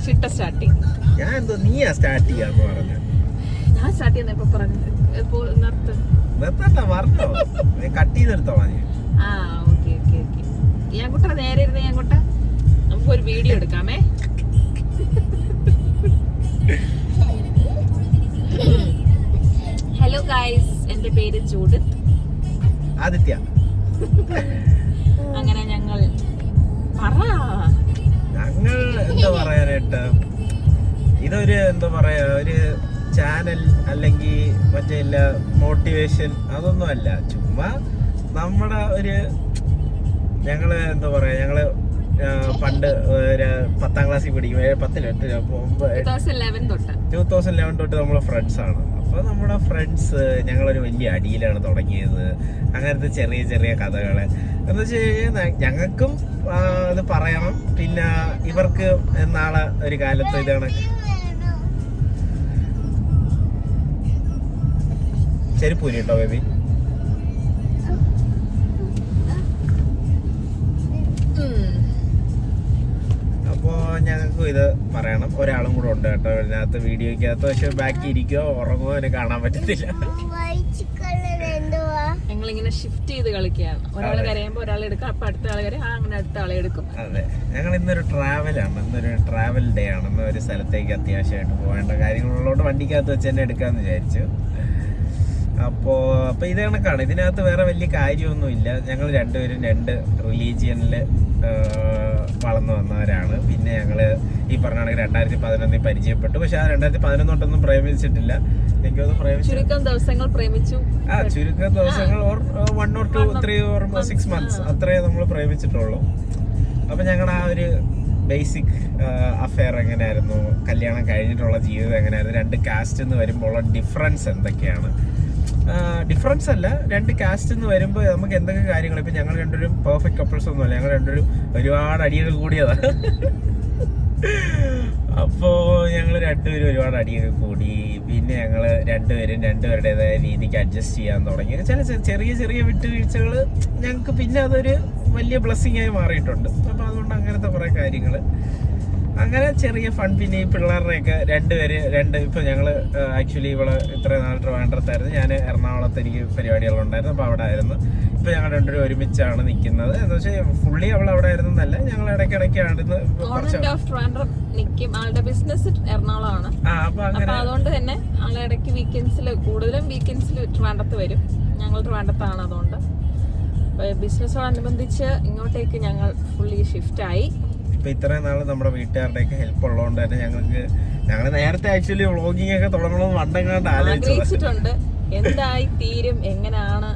ചിട്ട സ്റ്റാർട്ടിങ്. ഞാൻ എന്തോ നീയാ സ്റ്റാർട്ട് ചെയ്യാന്ന് പറഞ്ഞു. ഞാൻ സ്റ്റാർട്ട് ചെയ്യുന്ന ഇപ്പൊ പറഞ്ഞു നിർത്തണ്ട പറഞ്ഞോ, കട്ട് ചെയ്തെടുത്തോളാം നീ. ആ ഓക്കെ ഓക്കെ ഓക്കെ. ഞാൻ കുട്ട നേരെ ഇരുന്ന് ഞാൻ കുട്ട നമുക്കൊരു വീഡിയോ എടുക്കാമേ. ഹലോ ഗൈസ്, എന്റെ പേര് ജൂഡിത്ത്. ആദിത്യ. അങ്ങനെ ഞങ്ങൾ എന്താ പറയാനായിട്ട്, ഇതൊരു എന്താ പറയാ, ഒരു ചാനൽ അല്ലെങ്കിൽ മറ്റേ മോട്ടിവേഷൻ അതൊന്നും അല്ല. ചുമ്മാ നമ്മുടെ ഒരു ഞങ്ങള് എന്താ പറയാ, ഞങ്ങള് പണ്ട് ഒരു 10ാം ക്ലാസ്സിൽ പഠിക്കും, 2011 തൊട്ട് നമ്മള് ഫ്രണ്ട്സ് ആണ്. അപ്പൊ നമ്മുടെ ഫ്രണ്ട്സ് ഞങ്ങളൊരു വലിയ അടിയിലാണ് തുടങ്ങിയത്. അങ്ങനത്തെ ചെറിയ ചെറിയ കഥകള് എന്ന് വെച്ച് കഴിഞ്ഞാൽ ഞങ്ങൾക്കും ഇത് പറയണം, പിന്നെ ഇവർക്ക് നാളെ ഒരു കാലത്ത് ഇതാണ്. ചെരുപ്പൂരി കേട്ടോ ബേബി. അപ്പോ ഞങ്ങൾക്കും ഇത് പറയണം. ഒരാളും കൂടെ ഉണ്ട് കേട്ടോ ഇതിനകത്ത്, വീഡിയോക്കകത്ത്. പക്ഷെ ബാക്കി ഇരിക്കോ ഉറങ്ങുമോ അതിനെ കാണാൻ പറ്റത്തില്ല. ഞങ്ങളിങ്ങനെ ഷിഫ്റ്റ് ചെയ്ത് കളിക്കുകയാണ്. ഒരാൾ കരയുമ്പോ ഒരാൾ എടുക്കും, അപ്പൊ അടുത്ത ആൾ കരയും, അങ്ങനെ അടുത്ത ആളെ എടുക്കും. അതെ, ഞങ്ങൾ ഇന്നൊരു ട്രാവലാണ്, ഇന്നൊരു ട്രാവൽ ഡേ ആണ്. ഇന്ന് ഒരു സ്ഥലത്തേക്ക് അത്യാവശ്യമായിട്ട് പോകേണ്ട കാര്യങ്ങളുള്ളതുകൊണ്ട് വണ്ടിക്കകത്ത് വെച്ച് തന്നെ എടുക്കാന്ന് വിചാരിച്ചു. അപ്പൊ ഇത് കണക്കാണ്. ഇതിനകത്ത് വേറെ വലിയ കാര്യമൊന്നുമില്ല. ഞങ്ങൾ രണ്ടുപേരും 2 റിലീജിയനില് വളർന്നു വന്നവരാണ്. പിന്നെ ഞങ്ങള് ഈ പറഞ്ഞ 2011 പരിചയപ്പെട്ടു. പക്ഷെ ആ 2011 തൊട്ടൊന്നും പ്രേമിച്ചിട്ടില്ല. ചുരുക്കം ദിവസങ്ങൾ പ്രേമിച്ചു. ചുരുക്കം ദിവസങ്ങൾ 1 or 2 3 or 6 months അത്രേ നമ്മൾ പ്രേമിച്ചിട്ടുള്ളൂ. അപ്പൊ ഞങ്ങളുടെ ആ ഒരു ബേസിക് അഫെയർ എങ്ങനെയായിരുന്നു, കല്യാണം കഴിഞ്ഞിട്ടുള്ള ജീവിതം എങ്ങനെയായിരുന്നു, 2 കാസ്റ്റ് എന്ന് വരുമ്പോൾ ഡിഫറൻസ് എന്തൊക്കെയാണ്, ഡിഫറൻസ് അല്ല 2 കാസ്റ്റ് എന്ന് വരുമ്പോൾ നമുക്ക് എന്തൊക്കെ കാര്യങ്ങൾ. ഇപ്പൊ ഞങ്ങൾ രണ്ടുപേരും പെർഫെക്റ്റ് കപ്പിൾസ് ഒന്നുമല്ല, ഞങ്ങൾ രണ്ടുപേരും ഒരുപാട് അടിയൊക്കെ കൂടിയതാണ്. അപ്പോ ഞങ്ങൾ രണ്ടുപേരും ഒരുപാട് അടിയൊക്കെ കൂടി. പിന്നെ ഞങ്ങള് രണ്ടുപേരും രണ്ടുപേരുടേതായ രീതിക്ക് അഡ്ജസ്റ്റ് ചെയ്യാൻ തുടങ്ങി. ചില ചെറിയ ചെറിയ വിട്ടുവീഴ്ചകൾ ഞങ്ങൾക്ക് പിന്നെ അതൊരു വലിയ ബ്ലെസ്സിങ് ആയി മാറിയിട്ടുണ്ട്. അപ്പൊ അതുകൊണ്ട് അങ്ങനത്തെ കുറെ കാര്യങ്ങള്, അങ്ങനെ ചെറിയ ഫൺ. പിന്നെ ഈ പിള്ളേരുടെയൊക്കെ ഇപ്പൊ ഞങ്ങള് ആക്ച്വലി ഇവള് ഇത്രയും നാൾ ട്രിവാൻഡ്രത്തായിരുന്നു, ഞാൻ എറണാകുളത്ത് എനിക്ക് പരിപാടികളുണ്ടായിരുന്നു. അപ്പൊ അവിടെ ആയിരുന്നു. ഇപ്പൊ ഞങ്ങൾ രണ്ടുപേരും ഒരുമിച്ചാണ് നിൽക്കുന്നത്. എന്ന് വെച്ചാൽ ഫുള്ളി അവൾ അവിടെ ആയിരുന്നല്ല, ഞങ്ങൾ ഇടയ്ക്കിടയ്ക്കായിരുന്നു. ആളുടെ ബിസിനസ് എറണാകുളമാണ്. അതുകൊണ്ട് തന്നെ ആളെ ഇടയ്ക്ക് കൂടുതലും വീക്കെൻഡ്സിൽ ട്രിവാൻഡ്രത്ത് വരും. ഞങ്ങൾ ട്രിവാൻഡ്രത്താണ്. അതുകൊണ്ട് ബിസിനസ്സോടനുബന്ധിച്ച് ഇങ്ങോട്ടേക്ക് ഞങ്ങൾ ഫുള്ളി ഷിഫ്റ്റ് ആയി. ഇപ്പൊ ഇത്രയും നാള് നമ്മുടെ വീട്ടുകാരുടെയൊക്കെ ഹെൽപ്പ് ഉള്ളതുകൊണ്ട് തന്നെ ഞങ്ങൾ നേരത്തെ ആക്ച്വലി വ്ളോഗിങ് ഒക്കെ തുടങ്ങണമെന്ന് പണ്ടെങ്ങാണ്ട് ആലോചിച്ചിട്ടുണ്ട്. എന്തായി തീരും, എങ്ങനെയാണ്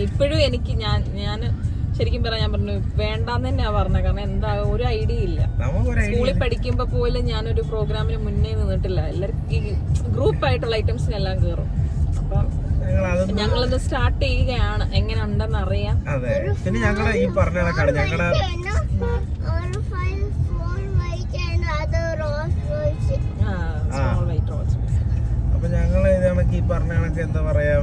ഇപ്പോഴും എനിക്ക് ഞാൻ ശരിക്കും പറയാൻ, ഞാൻ പറഞ്ഞു വേണ്ടാന്ന് തന്നെയാ പറഞ്ഞത്. കാരണം എന്താ ഒരു ഐഡിയ ഇല്ല. സ്കൂളിൽ പഠിക്കുമ്പോ പോലും ഞാനൊരു പ്രോഗ്രാമിന് മുന്നേ നിന്നിട്ടില്ല. എല്ലാവരും ഈ ഗ്രൂപ്പായിട്ടുള്ള ഐറ്റംസിനെല്ലാം കയറും. അപ്പൊ ഞങ്ങളൊന്ന് സ്റ്റാർട്ട് ചെയ്യുകയാണ്, എങ്ങനെ ഉണ്ടെന്ന് അറിയാം. അതെ, പിന്നെ ഞങ്ങളെ ഈ പറഞ്ഞ കണക്കാണ് ഞങ്ങളുടെ അപ്പൊ ഞങ്ങള് ഇത് കണക്ക് ഈ പറഞ്ഞ കണക്ക് എന്താ പറയാ,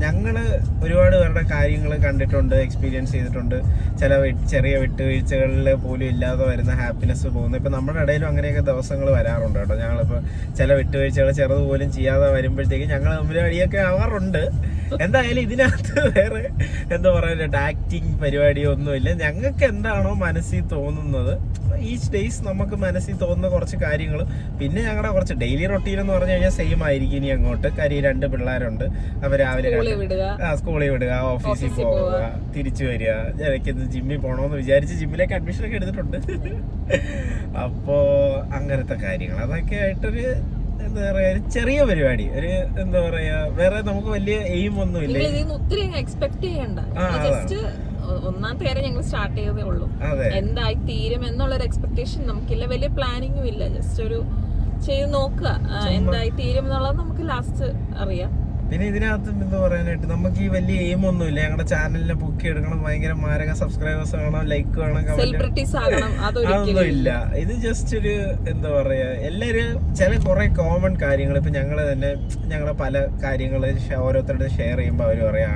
ഞങ്ങള് ഒരുപാട് പേരുടെ കാര്യങ്ങൾ കണ്ടിട്ടുണ്ട്, എക്സ്പീരിയൻസ് ചെയ്തിട്ടുണ്ട്. ചില ചെറിയ വിട്ടുവീഴ്ചകളിൽ പോലും ഇല്ലാതെ വരുന്ന ഹാപ്പിനെസ് പോകുന്നു. ഇപ്പൊ നമ്മുടെ ഇടയിലും അങ്ങനെയൊക്കെ ദിവസങ്ങൾ വരാറുണ്ട് കേട്ടോ. ഞങ്ങളിപ്പോ ചില വിട്ടുവീഴ്ചകൾ ചെറുതുപോലും ചെയ്യാതെ വരുമ്പോഴത്തേക്ക് ഞങ്ങൾ തമ്മിൽ അടിയൊക്കെ ആവാറുണ്ട്. എന്തായാലും ഇതിനകത്ത് വേറെ എന്താ പറയുക, ആക്ടിങ് പരിപാടിയോ ഒന്നുമില്ല. ഞങ്ങൾക്ക് എന്താണോ മനസ്സിൽ തോന്നുന്നത്, ഈച്ച് ഡേയ്സ് നമുക്ക് മനസ്സിൽ തോന്നുന്ന കുറച്ച് കാര്യങ്ങൾ. പിന്നെ ഞങ്ങളുടെ കുറച്ച് ഡെയിലി റൊട്ടീൻ എന്ന് പറഞ്ഞു കഴിഞ്ഞാൽ സെയിം ആയിരിക്കും ഇനി അങ്ങോട്ട്. കാര്യം 2 പിള്ളേരുണ്ട്. അവർ രാവിലെ സ്കൂളിൽ വിടുക, ഓഫീസിൽ പോവുക, തിരിച്ചു വരിക. എനിക്ക് ജിമ്മിൽ പോകണമെന്ന് വിചാരിച്ച് ജിമ്മിലേക്ക് അഡ്മിഷനൊക്കെ എടുത്തിട്ടുണ്ട്. അപ്പോ അങ്ങനത്തെ കാര്യങ്ങൾ അതൊക്കെ ആയിട്ടൊരു എന്താ പറയാ, ചെറിയ പരിപാടി. ഒരു എന്താ പറയാ, വേറെ നമുക്ക് വലിയ എയിം ഒന്നും ഇല്ല. ഒത്തിരി എക്സ്പെക്ട് ചെയ്യണ്ട. ഒന്നാമത്തെ കാര്യം ഞങ്ങൾ സ്റ്റാർട്ട് ചെയ്തതേ ഉള്ളൂ. എന്തായി തീരും എന്നുള്ളൊരു എക്സ്പെക്ടേഷൻ നമുക്കില്ല. വലിയ പ്ലാനിങ്ങും ഇല്ല. ജസ്റ്റ് ഒരു ചെയ്ത് നോക്കുക, എന്തായി തീരും എന്നുള്ളത് നമുക്ക് ലാസ്റ്റ് അറിയാം. പിന്നെ ഇതിനകത്ത് എന്താ പറയാനായിട്ട് നമുക്ക് ഈ വലിയ എയിം ഒന്നുമില്ല. ഞങ്ങളുടെ ചാനലിനെ പൊക്കി എടുക്കണം, ഭയങ്കര മാരക സബ്സ്ക്രൈബേഴ്സ് വേണം, ലൈക്ക് വേണം, അതൊന്നും ഇല്ല. ഇത് ജസ്റ്റ് ഒരു എന്താ പറയാ, എല്ലാരും ചില കുറെ കോമൺ കാര്യങ്ങൾ ഇപ്പൊ ഞങ്ങള് തന്നെ ഞങ്ങളെ പല കാര്യങ്ങൾ ഓരോരുത്തരുടെ ഷെയർ ചെയ്യുമ്പോൾ അവര് പറയാ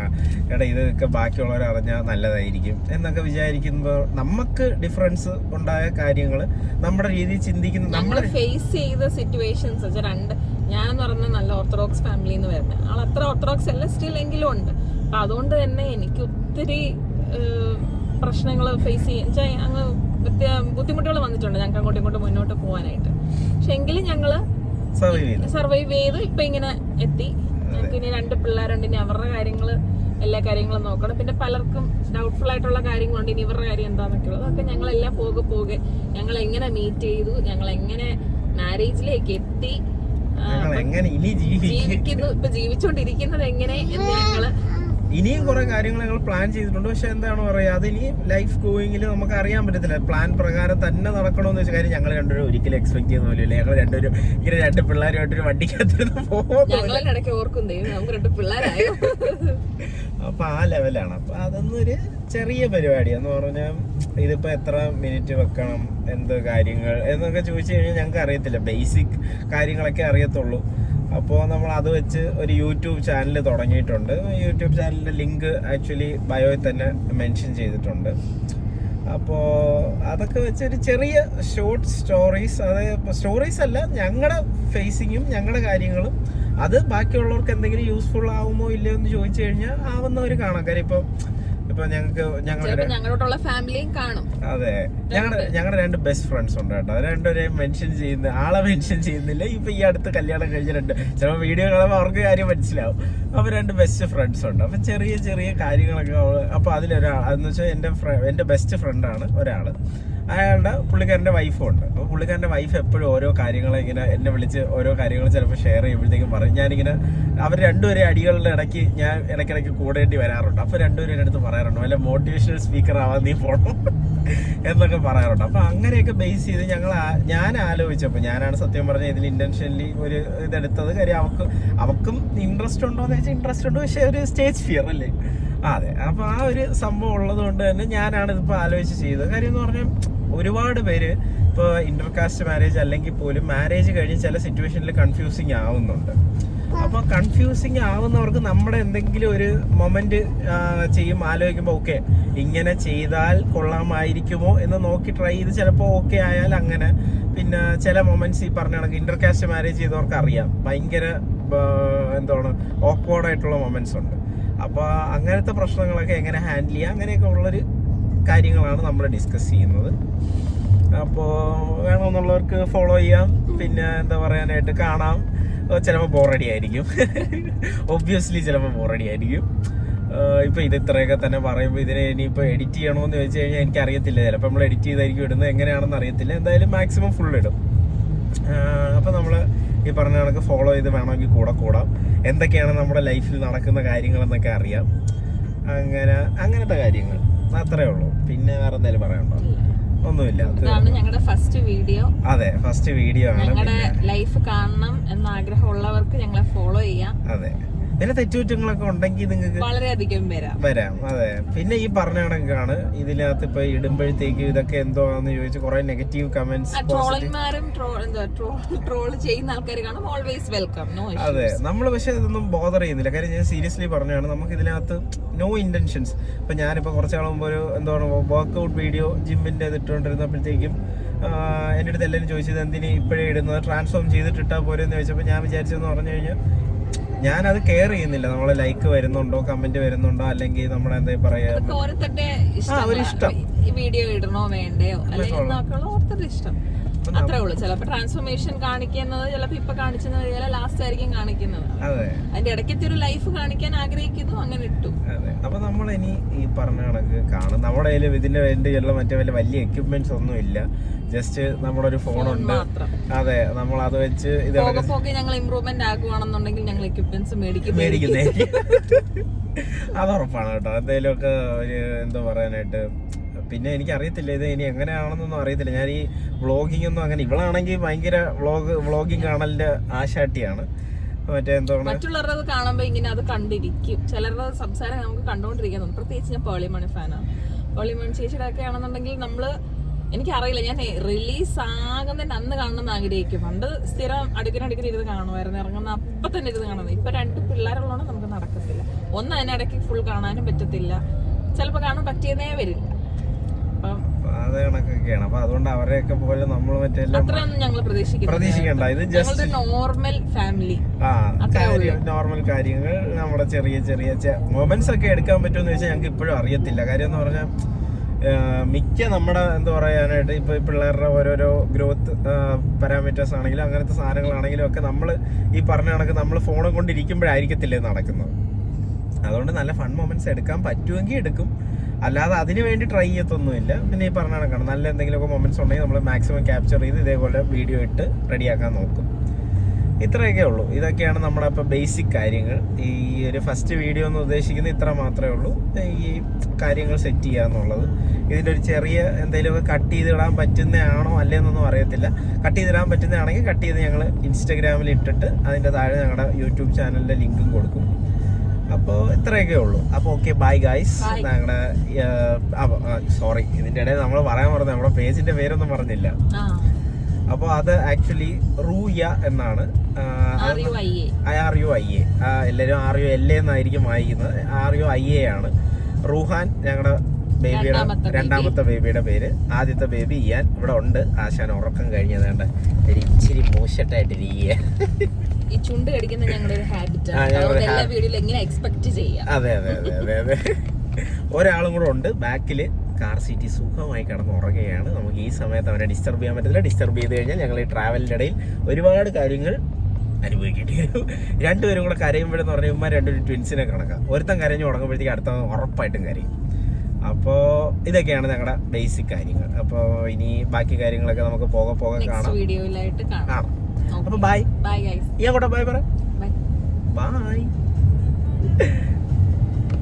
എടാ ഇതൊക്കെ ബാക്കിയുള്ളവർ അറിഞ്ഞാൽ നല്ലതായിരിക്കും എന്നൊക്കെ വിചാരിക്കുമ്പോൾ നമുക്ക് ഡിഫറൻസ് ഉണ്ടായ കാര്യങ്ങൾ നമ്മുടെ രീതിയിൽ ചിന്തിക്കുന്ന നമ്മൾ ഫേസ് ചെയ്ത സിറ്റുവേഷൻസ് ഞാനെന്ന് പറഞ്ഞ നല്ല ഓർത്തഡോക്സ് ഫാമിലിയിൽ നിന്ന് വരുന്നത് ആൾ അത്ര ഓർത്തഡോക്സ് അല്ല, സ്റ്റിൽ എങ്കിലും ഉണ്ട്. അപ്പൊ അതുകൊണ്ട് തന്നെ എനിക്ക് ഒത്തിരി പ്രശ്നങ്ങൾ ഫേസ് ചെയ്യാൻ അങ്ങ് ബുദ്ധിമുട്ടുകൾ വന്നിട്ടുണ്ട് ഞങ്ങൾക്ക് അങ്ങോട്ടും ഇങ്ങോട്ടും മുന്നോട്ട് പോകാനായിട്ട്. പക്ഷെ എങ്കിലും ഞങ്ങള് സർവൈവ് ചെയ്ത് ഇപ്പൊ ഇങ്ങനെ എത്തി. ഞങ്ങൾക്ക് ഇനി 2 പിള്ളേരുണ്ട്, ഇനി അവരുടെ കാര്യങ്ങള് എല്ലാ കാര്യങ്ങളും നോക്കണം. പിന്നെ പലർക്കും ഡൗട്ട്ഫുൾ ആയിട്ടുള്ള കാര്യങ്ങളുണ്ട്, ഇനി ഇവരുടെ കാര്യം എന്താന്നൊക്കെ ഉള്ളത്. അതൊക്കെ ഞങ്ങളെല്ലാം പോകെ ഞങ്ങൾ എങ്ങനെ മീറ്റ് ചെയ്തു, ഞങ്ങൾ എങ്ങനെ മാരേജിലേക്ക് എത്തി, ജീവിക്കുന്നു, ഇപ്പൊ ജീവിച്ചോണ്ടിരിക്കുന്നത് എങ്ങനെ എന്ന് ഞങ്ങള് ഇനിയും കുറെ കാര്യങ്ങൾ ഞങ്ങൾ പ്ലാൻ ചെയ്തിട്ടുണ്ട്. പക്ഷെ എന്താണ് പറയാ, അതിനി ലൈഫ് ഗോയിങ്ങിൽ നമുക്ക് അറിയാൻ പറ്റത്തില്ല. പ്ലാൻ പ്രകാരം തന്നെ നടക്കണമെന്ന് വെച്ച കാര്യം ഞങ്ങൾ രണ്ടുപേരും ഒരിക്കലും എക്സ്പെക്ട് ചെയ്യുന്ന പോലും ഇല്ല. ഞങ്ങൾ രണ്ടുപേരും ഇങ്ങനെ 2 പിള്ളേരുമായിട്ടൊരു വണ്ടിക്കകത്തിരുന്ന് പോകും. ഇടയ്ക്ക് ഓർക്കും നമുക്ക് 2 പിള്ളേരായോ. അപ്പൊ ആ ലെവലാണ്. അപ്പൊ അതൊന്നൊരു ചെറിയ പരിപാടിയാന്ന് പറഞ്ഞാൽ ഇതിപ്പോ എത്ര മിനിറ്റ് വെക്കണം, എന്ത് കാര്യങ്ങൾ എന്നൊക്കെ ചോദിച്ചു കഴിഞ്ഞാൽ ഞങ്ങൾക്ക് അറിയത്തില്ല. ബേസിക് കാര്യങ്ങളൊക്കെ അറിയത്തുള്ളൂ. അപ്പോൾ നമ്മൾ അത് വെച്ച് ഒരു യൂട്യൂബ് ചാനൽ തുടങ്ങിയിട്ടുണ്ട്. യൂട്യൂബ് ചാനലിൻ്റെ ലിങ്ക് ആക്ച്വലി ബയോയിൽ തന്നെ മെൻഷൻ ചെയ്തിട്ടുണ്ട്. അപ്പോൾ അതൊക്കെ വെച്ച് ഒരു ചെറിയ ഷോർട്ട് സ്റ്റോറീസ്, അതായത് സ്റ്റോറീസ് അല്ല, ഞങ്ങളുടെ ഫേസിങ്ങും ഞങ്ങളുടെ കാര്യങ്ങളും അത് ബാക്കിയുള്ളവർക്ക് എന്തെങ്കിലും യൂസ്ഫുൾ ആവുമോ ഇല്ലയോ എന്ന് ചോദിച്ചു കഴിഞ്ഞാൽ ആവുന്നവർ കാണാം. കാര്യം ഇപ്പൊ ഞങ്ങളോട്ടുള്ള ഫാമിലിയും കാണും. അതെ, ഞങ്ങളുടെ 2 ബെസ്റ്റ് ഫ്രണ്ട്സ് ഉണ്ട് കേട്ടോ. അത് രണ്ടുപേരെയും ആളെ മെൻഷൻ ചെയ്യുന്നില്ല. ഇപ്പൊ ഈ അടുത്ത് കല്യാണം കഴിഞ്ഞ 2 ചിലപ്പോൾ വീഡിയോ കാണുമ്പോൾ അവർക്ക് കാര്യം മനസ്സിലാവും. അപ്പൊ 2 ബെസ്റ്റ് ഫ്രണ്ട്സ് ഉണ്ട്. അപ്പൊ ചെറിയ ചെറിയ കാര്യങ്ങളൊക്കെ അപ്പൊ അതിലൊരാൾ അതെന്ന് വെച്ചാൽ എന്റെ ബെസ്റ്റ് ഫ്രണ്ടാണ് ഒരാള്. അയാളുടെ പുള്ളിക്കാരൻ്റെ വൈഫും ഉണ്ട്. അപ്പോൾ പുള്ളിക്കാരൻ്റെ വൈഫ് എപ്പോഴും ഓരോ കാര്യങ്ങൾ ഇങ്ങനെ എന്നെ വിളിച്ച് ഓരോ കാര്യങ്ങൾ ചിലപ്പോൾ ഷെയർ ചെയ്യുമ്പോഴത്തേക്കും പറയും. ഞാനിങ്ങനെ അവർ രണ്ടുപേരെ അടികളുടെ ഇടയ്ക്ക് ഞാൻ ഇടയ്ക്കിടയ്ക്ക് കൂടേണ്ടി വരാറുണ്ട്. അപ്പോൾ രണ്ടുപേരും എൻ്റെ അടുത്ത് പറയാറുണ്ട് വല്ല മോട്ടിവേഷണൽ സ്പീക്കർ ആവാൻ നീ പോകണം എന്നൊക്കെ പറയാറുണ്ട്. അപ്പോൾ അങ്ങനെയൊക്കെ ബേസ് ചെയ്ത് ഞാൻ ആലോചിച്ചപ്പോൾ ഞാനാണ് സത്യം പറഞ്ഞാൽ ഇതിൽ ഇൻറ്റൻഷനലി ഒരു ഇതെടുത്തത്. കാര്യം അവക്കും ഇൻട്രസ്റ്റ് ഉണ്ടോ എന്ന് വെച്ചാൽ ഇൻട്രസ്റ്റ് ഉണ്ട്, പക്ഷേ ഒരു സ്റ്റേജ് ഫിയർ അല്ലേ. അതെ, അപ്പോൾ ആ ഒരു സംഭവം ഉള്ളത് കൊണ്ട് തന്നെ ഞാനാണ് ഇതിപ്പോൾ ആലോചിച്ച് ചെയ്തത്. കാര്യം എന്ന് പറഞ്ഞാൽ ഒരുപാട് പേര് ഇപ്പോൾ ഇന്റർകാസ്റ്റ് മാരേജ് അല്ലെങ്കിൽ പോലും മാരേജ് കഴിഞ്ഞ് ചില സിറ്റുവേഷനിൽ കൺഫ്യൂസിങ് ആവുന്നുണ്ട്. അപ്പോൾ കൺഫ്യൂസിങ് ആവുന്നവർക്ക് നമ്മുടെ എന്തെങ്കിലും ഒരു മൊമെന്റ് ആലോചിക്കുമ്പോൾ ഓക്കെ ഇങ്ങനെ ചെയ്താൽ കൊള്ളാമായിരിക്കുമോ എന്ന് നോക്കി ട്രൈ ചെയ്ത് ചിലപ്പോൾ ഓക്കെ ആയാൽ അങ്ങനെ. പിന്നെ ചില മൊമെന്റ്സ് ഈ പറഞ്ഞ കണക്ക് ഇന്റർകാസ്റ്റ് മാരേജ് ചെയ്തവർക്ക് അറിയാം ഭയങ്കര എന്താണ് ഓക്വേർഡ് ആയിട്ടുള്ള മൊമെന്റ്സ് ഉണ്ട്. അപ്പോൾ അങ്ങനത്തെ പ്രശ്നങ്ങളൊക്കെ എങ്ങനെ ഹാൻഡിൽ ചെയ്യാം, അങ്ങനെയൊക്കെ ഉള്ളൊരു കാര്യങ്ങളാണ് നമ്മൾ ഡിസ്കസ് ചെയ്യുന്നത്. അപ്പോൾ വേണമെന്നുള്ളവർക്ക് ഫോളോ ചെയ്യാം. പിന്നെ എന്താ പറയാനായിട്ട് കാണാം. ചിലപ്പോൾ ബോറടി ആയിരിക്കും, ഒബ്വിയസ്ലി ചിലപ്പോൾ ബോറടി ആയിരിക്കും. ഇപ്പോൾ ഇത് ഇത്രയൊക്കെ തന്നെ പറയുമ്പോൾ ഇതിനെ ഇനിയിപ്പോൾ എഡിറ്റ് ചെയ്യണമെന്ന് ചോദിച്ചു കഴിഞ്ഞാൽ എനിക്കറിയത്തില്ല. ചിലപ്പോൾ നമ്മൾ എഡിറ്റ് ചെയ്തായിരിക്കും ഇടുന്നത്, എങ്ങനെയാണെന്ന് അറിയത്തില്ല. എന്തായാലും മാക്സിമം ഫുൾ ഇടും. അപ്പോൾ നമ്മൾ ഈ പറഞ്ഞ കണക്ക് ഫോളോ ചെയ്ത് വേണമെങ്കിൽ കൂടാം. എന്തൊക്കെയാണ് നമ്മുടെ ലൈഫിൽ നടക്കുന്ന കാര്യങ്ങളെന്നൊക്കെ അറിയാം. അങ്ങനത്തെ കാര്യങ്ങൾ അത്രേ ഉള്ളൂ. പിന്നെ വേറെ എന്തെങ്കിലും പറയണ്ടോ? ഒന്നുമില്ല. ഞങ്ങളുടെ ഫസ്റ്റ് വീഡിയോ. അതെ, ഫസ്റ്റ് വീഡിയോ ആണ്. ഞങ്ങളുടെ ലൈഫ് കാണണം എന്ന ആഗ്രഹമുള്ളവർക്ക് ഞങ്ങളെ ഫോളോ ചെയ്യാം. അതെ, പിന്നെ തെറ്റുകുറ്റങ്ങളൊക്കെ ഉണ്ടെങ്കിൽ നിങ്ങൾക്ക് വളരെയധികം വരാം. അതെ, പിന്നെ ഈ പറഞ്ഞ കണക്കാണ് ഇതിനകത്ത് ഇപ്പൊ ഇടുമ്പോഴത്തേക്ക് ഇതൊക്കെ എന്തോന്ന് ചോദിച്ച് കുറെ നെഗറ്റീവ് കമന്റ്സ് ട്രോൾ ചെയ്യുന്ന ആൾക്കാർ കാണും. Always welcome. അതെ, നമ്മൾ പക്ഷെ ഇതൊന്നും ബോദർ ചെയ്യുന്നില്ല. കാര്യം ഞാൻ സീരിയസ്ലി പറഞ്ഞാണ്, നമുക്ക് ഇതിനകത്ത് നോ ഇന്റൻഷൻസ്. ഇപ്പൊ ഞാനിപ്പോ കുറച്ചാൾ മുമ്പ് ഒരു എന്താണ് വർക്ക്ഔട്ട് വീഡിയോ ജിമ്മിന്റെ ഇട്ടുകൊണ്ടിരുന്നപ്പോഴത്തേക്കും എൻ്റെ അടുത്ത് എല്ലാവരും ചോദിച്ചത് എന്തിന് ഇപ്പോഴേ ഇടുന്നത്, ട്രാൻസ്ഫോം ചെയ്തിട്ടിട്ടാൽ പോരെന്ന് ചോദിച്ചപ്പോൾ ഞാൻ വിചാരിച്ചതെന്ന് പറഞ്ഞു കഴിഞ്ഞാൽ ഞാനത് കെയർ ചെയ്യുന്നില്ല. നമ്മളെ ലൈക്ക് വരുന്നുണ്ടോ, കമന്റ് വരുന്നുണ്ടോ, അല്ലെങ്കിൽ നമ്മുടെ എന്താ പറയാ ഇഷ്ടം വീഡിയോ ഇടണോ വേണ്ടയോ അല്ലെങ്കിൽ ഇഷ്ടം അത്രേ ഉള്ളൂ. ചിലപ്പോ ട്രാൻസ്ഫോർമേഷൻ കാണിക്കുന്നത് ചിലപ്പോ ഇപ്പൊ കാണിച്ചെന്ന് ലാസ്റ്റ് ആയിരിക്കും കാണിക്കുന്നത്. അതിന്റെ ഇടയ്ക്കത്തെ ഒരു ലൈഫ് കാണിക്കാൻ ആഗ്രഹിക്കുന്നു, അങ്ങനെ ഇട്ടു. അപ്പൊ നമ്മൾ ഇനി ഈ പറഞ്ഞ കണക്ക് കാണും. നമ്മുടെ കയ്യിൽ ഇതിന്റെ വേണ്ടിയുള്ള മറ്റേ വലിയ എക്യുപ്മെന്റ്സ് ഒന്നും ഇല്ല. ജസ്റ്റ് നമ്മുടെ ഒരു ഫോണുണ്ട്. അതെ, നമ്മൾ അത് വെച്ച് ഞങ്ങൾ ഇമ്പ്രൂവ്മെന്റ് ആക്കുവാണെന്നുണ്ടെങ്കിൽ ഞങ്ങൾ എക്യുപ്മെന്റ്സ് മേടിക്കുന്നേ അത് ഉറപ്പാണ് കേട്ടോ. എന്തെങ്കിലുമൊക്കെ ഒരു എന്താ പറയാനായിട്ട്. പിന്നെ എനിക്കറിയത്തില്ല ഇത് ഇനി എങ്ങനെയാണെന്നൊന്നും അറിയത്തില്ല. ഞാൻ ഈ വ്ളോഗിങ് ഒന്നും അങ്ങനെ, ഇവളാണെങ്കിൽ ഭയങ്കര വ്ളോഗിങ് കാണലിന്റെ ആശാട്ടിയാണ്. മറ്റേ എന്താണ് മറ്റുള്ളവരുടെ കാണുമ്പോ ഇങ്ങനെ അത് കണ്ടിരിക്കും. ചിലരുടെ സംസാരം നമുക്ക് കണ്ടോണ്ടിരിക്കാൻ തോന്നും. പ്രത്യേകിച്ച് ഞാൻ പേളിമണി ഫാനാണ്. പേളിമണി ചേച്ചിയുടെ ഒക്കെ ആണെന്നുണ്ടെങ്കിൽ നമ്മള് എനിക്കറിയില്ല, ഞാൻ റിലീസ് ആകുന്നതിന്റെ അന്ന് കാണണമെന്ന് ആഗ്രഹിക്കും. പണ്ട് സ്ഥിരം അടുക്കിനടുക്കിന് ഇരുന്ന് കാണുമായിരുന്നു, ഇറങ്ങുന്ന അപ്പൊ തന്നെ ഇരുന്ന് കാണുന്നത്. ഇപ്പൊ 2 പിള്ളേരുള്ളതുകൊണ്ട് നമുക്ക് നടക്കത്തില്ല. ഒന്ന് അതിനിടയ്ക്ക് ഫുൾ കാണാനും പറ്റത്തില്ല, ചിലപ്പോ കാണാൻ പറ്റിയെന്നേ വരില്ല. അപ്പം അത് കണക്കൊക്കെയാണ്. അപ്പൊ അതുകൊണ്ട് അവരെയൊക്കെ പോലെ നമ്മൾ അത്രയൊന്നും ഞങ്ങൾ പ്രതീക്ഷിക്കണ്ട. ഇത് ജസ്റ്റ് നോർമൽ ഫാമിലി, നോർമൽ കാര്യങ്ങൾ, നമ്മുടെ ചെറിയ ചെറിയ മൊമെന്റ്സ് ഒക്കെ എടുക്കാൻ പറ്റുമെന്ന് വെച്ചാൽ ഞങ്ങൾക്ക് ഇപ്പോഴും അറിയത്തില്ല. കാര്യം എന്ന് പറഞ്ഞാൽ മിക്ക നമ്മുടെ എന്താ പറയാനായിട്ട് ഇപ്പൊ പിള്ളേരുടെ ഓരോരോ ഗ്രോത്ത് പാരാമീറ്റേഴ്സ് ആണെങ്കിലും അങ്ങനത്തെ സാധനങ്ങളാണെങ്കിലും ഒക്കെ നമ്മൾ ഈ പറഞ്ഞ കണക്ക് നമ്മൾ ഫോണും കൊണ്ടിരിക്കുമ്പോഴായിരിക്കത്തില്ലേ നടക്കുന്നത്. അതുകൊണ്ട് നല്ല ഫൺ മൊമെന്റ്സ് എടുക്കാൻ പറ്റുമെങ്കിൽ എടുക്കും, അല്ലാതെ അതിന് വേണ്ടി ട്രൈ ചെയ്യത്തൊന്നുമില്ല. പിന്നെ ഈ പറഞ്ഞ കണക്കാണ്, നല്ല എന്തെങ്കിലുമൊക്കെ മൊമെന്റ്സ് ഉണ്ടെങ്കിൽ നമ്മൾ മാക്സിമം ക്യാപ്ചർ ചെയ്ത് ഇതേപോലെ വീഡിയോ ഇട്ട് റെഡിയാക്കാൻ നോക്കും. ഇത്രയൊക്കെ ഉള്ളൂ. ഇതൊക്കെയാണ് നമ്മുടെ ഇപ്പോൾ ബേസിക് കാര്യങ്ങൾ. ഈ ഒരു ഫസ്റ്റ് വീഡിയോ എന്ന് ഉദ്ദേശിക്കുന്നത് ഇത്ര മാത്രമേ ഉള്ളൂ, ഈ കാര്യങ്ങൾ സെറ്റ് ചെയ്യുക എന്നുള്ളത്. ഇതിൻ്റെ ഒരു ചെറിയ എന്തെങ്കിലുമൊക്കെ കട്ട് ചെയ്തിടാൻ പറ്റുന്നതാണോ അല്ലേന്നൊന്നും അറിയത്തില്ല. കട്ട് ചെയ്തിടാൻ പറ്റുന്നതാണെങ്കിൽ കട്ട് ചെയ്ത് ഞങ്ങൾ ഇൻസ്റ്റഗ്രാമിൽ ഇട്ടിട്ട് അതിൻ്റെ താഴെ ഞങ്ങളുടെ യൂട്യൂബ് ചാനലിൻ്റെ ലിങ്കും കൊടുക്കും. അപ്പോൾ ഇത്രയൊക്കെ ഉള്ളൂ. അപ്പോൾ ഓക്കെ, ബൈ ഗൈസ്. ഞങ്ങളുടെ സോറി, ഇതിൻ്റെ ഇടയിൽ നമ്മൾ പറയാൻ പറഞ്ഞത് നമ്മുടെ പേജിൻ്റെ പേരൊന്നും പറഞ്ഞില്ല. അപ്പോൾ അത് ആക്ച്വലി റൂയ എന്നാണ്, RUIA. എല്ലാവരും RULA എന്നായിരിക്കും വായിക്കുന്നത്. RUIA ആണ്. റൂഹാൻ ഞങ്ങളുടെ ബേബിയുടെ രണ്ടാമത്തെ ബേബിയുടെ പേര്. ആദ്യത്തെ ബേബി ഇയാൻ ഇവിടെ ഉണ്ട്. ആശാൻ ഉറക്കം കഴിഞ്ഞതുകൊണ്ട് ഇച്ചിരി മോശമായിട്ടിരിക്കുക. ഈ ചുണ്ട് കടിക്കുന്ന ഞങ്ങളുടെ ഒരു ഹാബിറ്റാണ്. അതെ അതെ അതെ അതെ അതെ. ഒരാളും കൂടെ ഉണ്ട് ബാക്കില്, കാർ സീറ്റിൽ സുഖമായി കിടന്ന് ഉറങ്ങുകയാണ്. നമുക്ക് ഈ സമയത്ത് അവരെ ഡിസ്റ്റർബ് ചെയ്യാൻ പറ്റില്ല. ഡിസ്റ്റർബ് ചെയ്ത് കഴിഞ്ഞാൽ ഞങ്ങൾ ഈ ട്രാവലിൻ്റെ ഇടയിൽ ഒരുപാട് കാര്യങ്ങൾ അനുഭവിക്കേണ്ടി വരും. രണ്ടുപേരും കൂടെ കരയുമ്പോഴെന്ന് പറഞ്ഞാൽ രണ്ടുപേരും ട്വിൻസിനെ കണക്കാം. ഒരുത്തൻ കരഞ്ഞു തുടങ്ങുമ്പോഴത്തേക്ക് അടുത്ത ഉറപ്പായിട്ടും കരയും. അപ്പോൾ ഇതൊക്കെയാണ് ഞങ്ങളുടെ ബേസിക് കാര്യങ്ങൾ. അപ്പോൾ ഇനി ബാക്കി കാര്യങ്ങളൊക്കെ നമുക്ക് പോകെ കാണാം. അപ്പോൾ ബൈ. ഈ അങ്ങോട്ട് ബൈ പറ. ബൈ.